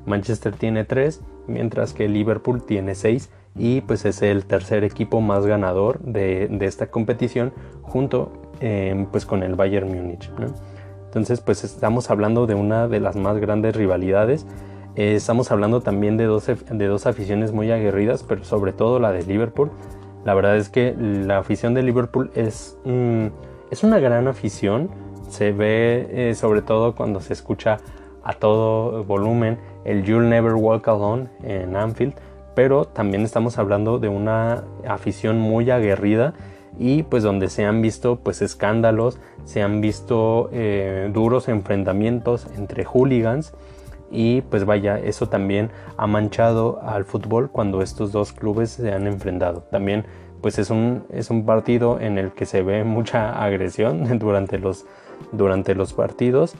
Manchester tiene 3, mientras que Liverpool tiene 6 y pues es el tercer equipo más ganador de esta competición, junto pues con el Bayern Múnich, ¿no? Entonces pues estamos hablando de una de las más grandes rivalidades. Estamos hablando también de dos aficiones muy aguerridas, pero sobre todo la de Liverpool. La verdad es que la afición de Liverpool es una gran afición. Se ve sobre todo cuando se escucha a todo volumen el You'll Never Walk Alone en Anfield, pero también estamos hablando de una afición muy aguerrida y pues donde se han visto pues escándalos, se han visto duros enfrentamientos entre hooligans. Y pues vaya, eso también ha manchado al fútbol cuando estos dos clubes se han enfrentado. También pues es un partido en el que se ve mucha agresión durante los partidos,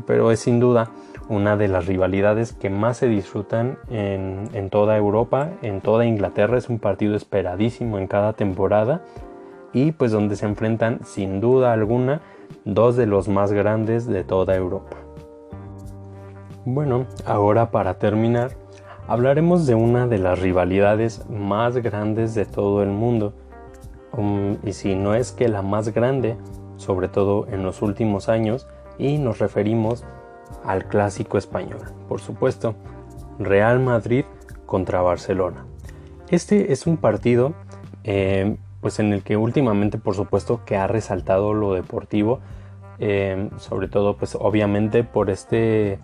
pero es sin duda una de las rivalidades que más se disfrutan en toda Europa, en toda Inglaterra. Es un partido esperadísimo en cada temporada y pues donde se enfrentan sin duda alguna dos de los más grandes de toda Europa. Bueno, ahora para terminar, hablaremos de una de las rivalidades más grandes de todo el mundo, y si no es que la más grande, sobre todo en los últimos años, y nos referimos al clásico español, por supuesto, Real Madrid contra Barcelona. Este es un partido pues en el que últimamente, por supuesto, que ha resaltado lo deportivo, sobre todo pues obviamente por este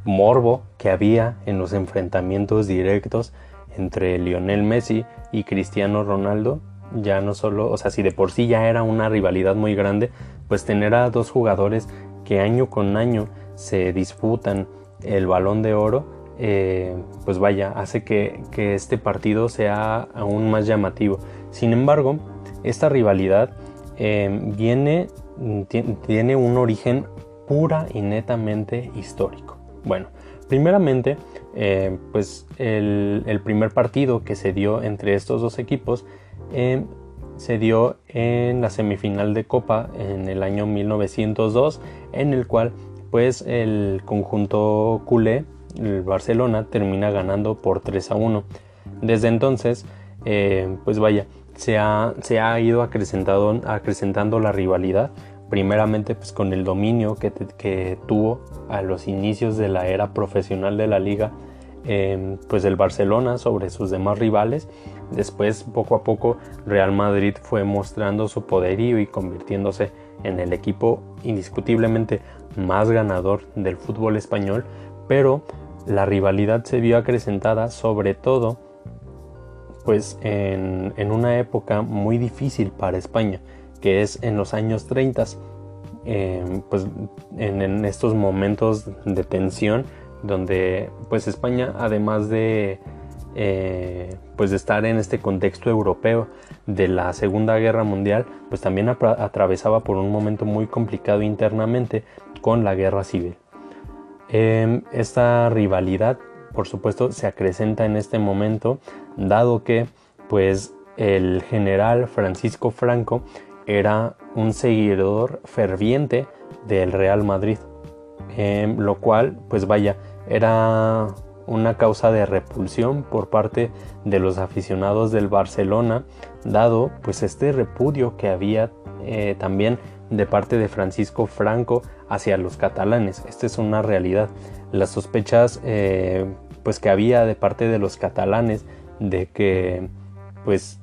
morbo que había en los enfrentamientos directos entre Lionel Messi y Cristiano Ronaldo. Ya no solo, o sea, si de por sí ya era una rivalidad muy grande, pues tener a dos jugadores que año con año se disputan el Balón de Oro, pues vaya, hace que este partido sea aún más llamativo. Sin embargo, esta rivalidad tiene un origen pura y netamente histórico. Bueno, primeramente, pues el primer partido que se dio entre estos dos equipos se dio en la semifinal de Copa en el año 1902, en el cual pues el conjunto culé, el Barcelona, termina ganando por 3-1. Desde entonces, pues vaya, se ha ido acrecentando la rivalidad, primeramente pues con el dominio que tuvo a los inicios de la era profesional de la liga, pues el Barcelona sobre sus demás rivales. Después, poco a poco, Real Madrid fue mostrando su poderío y convirtiéndose en el equipo indiscutiblemente más ganador del fútbol español, pero la rivalidad se vio acrecentada sobre todo pues en una época muy difícil para España, que es en los años 30, pues en estos momentos de tensión, donde pues España, además de pues de estar en este contexto europeo de la Segunda Guerra Mundial, pues también atravesaba por un momento muy complicado internamente con la Guerra Civil. Esta rivalidad, por supuesto, se acrecenta en este momento, dado que pues el general Francisco Franco era un seguidor ferviente del Real Madrid, lo cual pues vaya, era una causa de repulsión por parte de los aficionados del Barcelona, dado pues este repudio que había también de parte de Francisco Franco hacia los catalanes. Esta es una realidad. Las sospechas pues que había de parte de los catalanes de que pues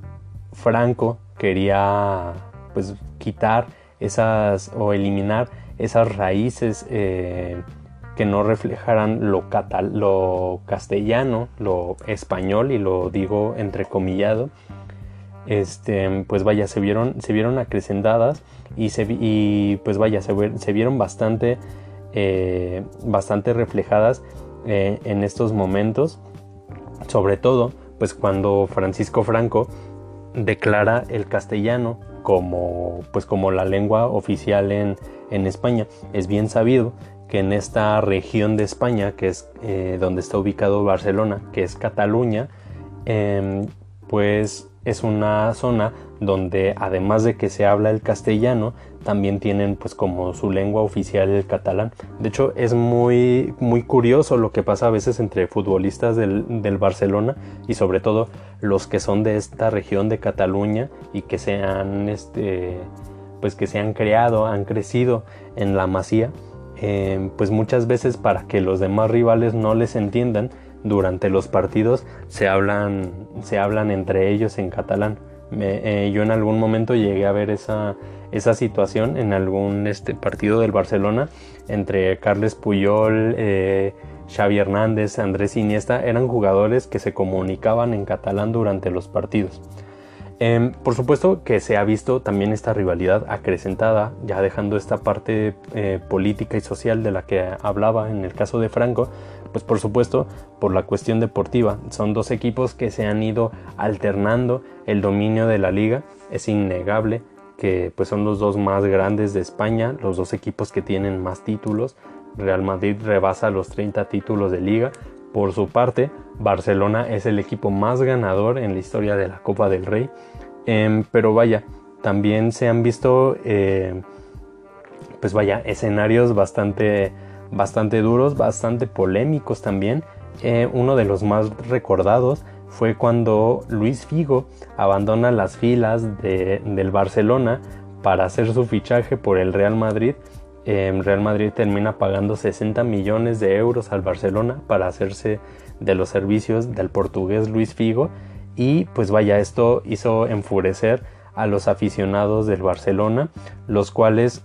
Franco quería pues quitar esas o eliminar esas raíces que no reflejaran lo castellano, lo español, y lo digo entrecomillado, pues vaya, se vieron acrecentadas y pues vaya, se vieron bastante reflejadas en estos momentos, sobre todo pues cuando Francisco Franco declara el castellano como la lengua oficial en España. Es bien sabido que en esta región de España, que es donde está ubicado Barcelona, que es Cataluña, pues es una zona donde, además de que se habla el castellano, también tienen pues como su lengua oficial el catalán. De hecho, es muy, muy curioso lo que pasa a veces entre futbolistas del Barcelona, y sobre todo los que son de esta región de Cataluña y que se han han crecido en la Masía. Pues muchas veces, para que los demás rivales no les entiendan, durante los partidos se hablan entre ellos en catalán. Yo en algún momento llegué a ver esa situación en algún partido del Barcelona entre Carles Puyol, Xavi Hernández, Andrés Iniesta. Eran jugadores que se comunicaban en catalán durante los partidos. Por supuesto que se ha visto también esta rivalidad acrecentada, ya dejando esta parte política y social de la que hablaba en el caso de Franco, pues por supuesto por la cuestión deportiva. Son dos equipos que se han ido alternando el dominio de la liga. Es innegable que pues son los dos más grandes de España, los dos equipos que tienen más títulos. Real Madrid rebasa los 30 títulos de liga. Por su parte, Barcelona es el equipo más ganador en la historia de la Copa del Rey. Pero vaya, también se han visto pues vaya, escenarios bastante duros, bastante polémicos también. Uno de los más recordados fue cuando Luis Figo abandona las filas del Barcelona para hacer su fichaje por el Real Madrid. Real Madrid termina pagando 60 millones de euros al Barcelona para hacerse de los servicios del portugués Luis Figo, y pues vaya, esto hizo enfurecer a los aficionados del Barcelona, los cuales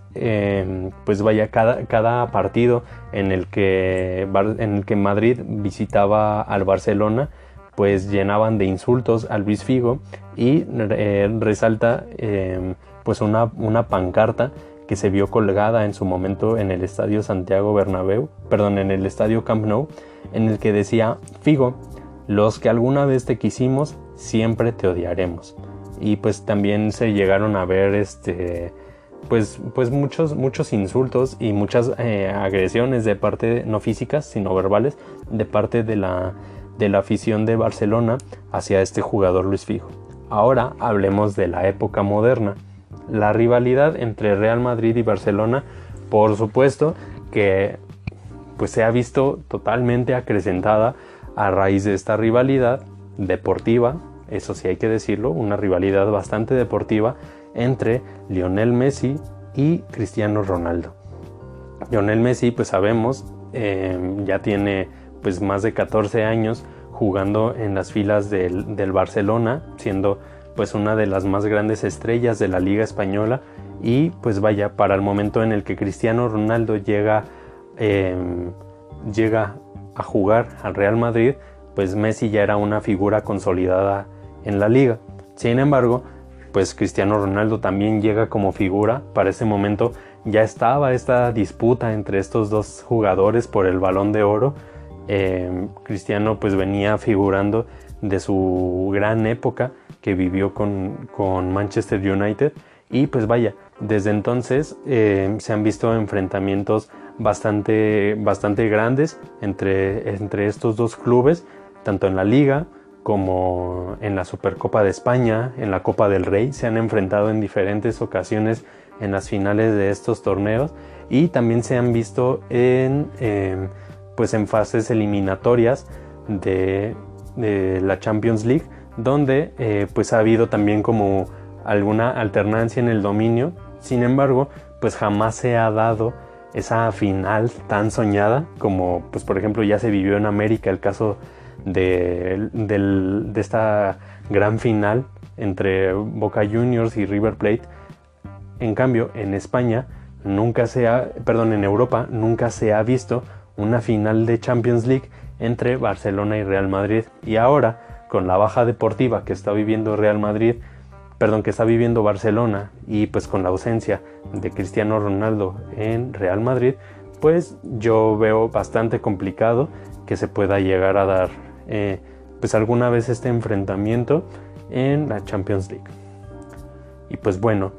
pues vaya, cada partido en el que Madrid visitaba al Barcelona, pues llenaban de insultos a Luis Figo, y resalta pues una pancarta que se vio colgada en su momento en el estadio en el estadio Camp Nou, en el que decía: Figo, los que alguna vez te quisimos, siempre te odiaremos. Y pues también se llegaron a ver pues muchos insultos y muchas agresiones de parte, no físicas sino verbales, de parte de la afición de Barcelona hacia este jugador Luis Figo. Ahora hablemos de la época moderna. La rivalidad entre Real Madrid y Barcelona, por supuesto que pues se ha visto totalmente acrecentada a raíz de esta rivalidad deportiva, eso sí hay que decirlo, una rivalidad bastante deportiva entre Lionel Messi y Cristiano Ronaldo. Lionel Messi, pues sabemos, ya tiene pues más de 14 años jugando en las filas del Barcelona, siendo pues una de las más grandes estrellas de la Liga Española. Y pues vaya, para el momento en el que Cristiano Ronaldo llega a jugar al Real Madrid, pues Messi ya era una figura consolidada en la liga. Sin embargo, pues Cristiano Ronaldo también llega como figura. Para ese momento ya estaba esta disputa entre estos dos jugadores por el Balón de Oro. Cristiano pues venía figurando de su gran época que vivió con Manchester United, y pues vaya, desde entonces se han visto enfrentamientos bastante grandes entre estos dos clubes, tanto en la Liga como en la Supercopa de España, en la Copa del Rey. Se han enfrentado en diferentes ocasiones en las finales de estos torneos, y también se han visto en fases eliminatorias de la Champions League, donde pues ha habido también como alguna alternancia en el dominio. Sin embargo, pues jamás se ha dado esa final tan soñada como pues por ejemplo ya se vivió en América, el caso de esta gran final entre Boca Juniors y River Plate. En cambio, en Europa nunca se ha visto una final de Champions League entre Barcelona y Real Madrid. Y ahora, con la baja deportiva que está viviendo Barcelona, y pues con la ausencia de Cristiano Ronaldo en Real Madrid, pues yo veo bastante complicado que se pueda llegar a dar pues alguna vez este enfrentamiento en la Champions League. Y pues bueno,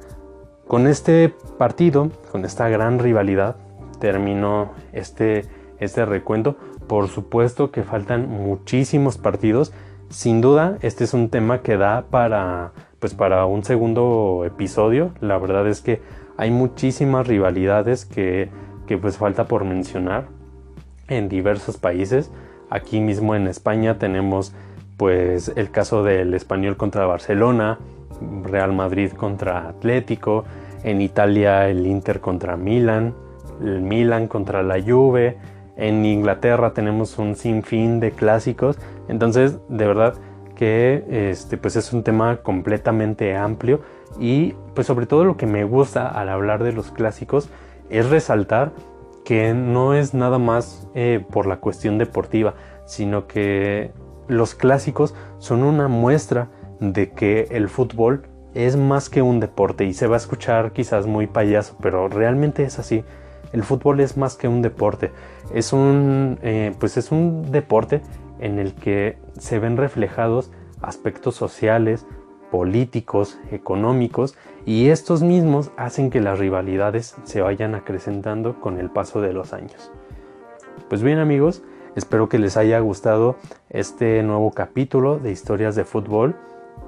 con este partido, con esta gran rivalidad, terminó este recuento. Por supuesto que faltan muchísimos partidos. Sin duda, este es un tema que da para un segundo episodio. La verdad es que hay muchísimas rivalidades que pues falta por mencionar en diversos países. Aquí mismo en España tenemos pues el caso del Español contra Barcelona, Real Madrid contra Atlético, en Italia el Inter contra Milan, el Milan contra la Juve. En Inglaterra tenemos un sinfín de clásicos. Entonces, de verdad que pues es un tema completamente amplio, y pues sobre todo lo que me gusta al hablar de los clásicos es resaltar que no es nada más por la cuestión deportiva, sino que los clásicos son una muestra de que el fútbol es más que un deporte. Y se va a escuchar quizás muy payaso, pero realmente es así. El fútbol es más que un deporte, es un deporte en el que se ven reflejados aspectos sociales, políticos, económicos, y estos mismos hacen que las rivalidades se vayan acrecentando con el paso de los años. Pues bien amigos, espero que les haya gustado este nuevo capítulo de Historias de Fútbol.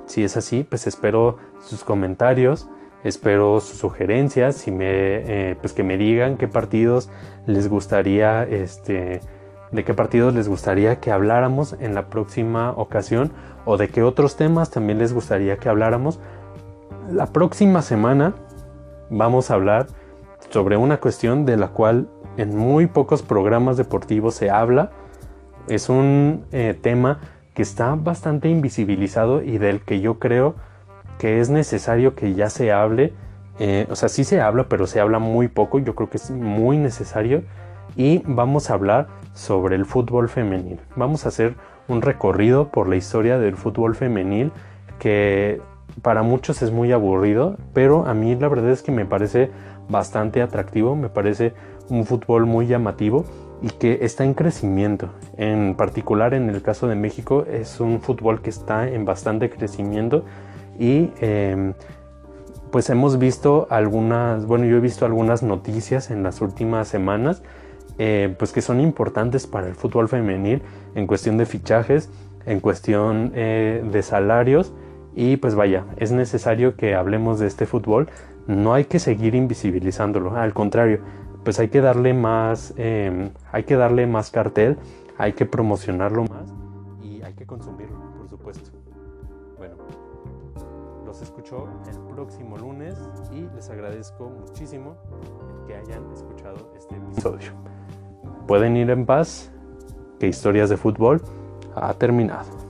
Si es así, pues espero sus comentarios, Espero sus sugerencias, pues que me digan qué partidos les gustaría, de qué partidos les gustaría que habláramos en la próxima ocasión, o de qué otros temas también les gustaría que habláramos. La próxima semana vamos a hablar sobre una cuestión de la cual en muy pocos programas deportivos se habla. Es un tema que está bastante invisibilizado y del que yo creo que es necesario que ya se hable. O sea, sí se habla, pero se habla muy poco. Yo creo que es muy necesario. Y vamos a hablar sobre el fútbol femenil. Vamos a hacer un recorrido por la historia del fútbol femenil, que para muchos es muy aburrido, pero a mí la verdad es que me parece bastante atractivo. Me parece un fútbol muy llamativo y que está en crecimiento. En particular, en el caso de México, es un fútbol que está en bastante crecimiento. Y pues hemos visto yo he visto algunas noticias en las últimas semanas, pues que son importantes para el fútbol femenil en cuestión de fichajes, en cuestión de salarios. Y pues vaya, es necesario que hablemos de este fútbol. No hay que seguir invisibilizándolo, al contrario, pues hay que darle más cartel, hay que promocionarlo más y hay que consumirlo, por supuesto. Bueno, los escucho el próximo lunes y les agradezco muchísimo que hayan escuchado este episodio. Pueden ir en paz, que Historias de Fútbol ha terminado.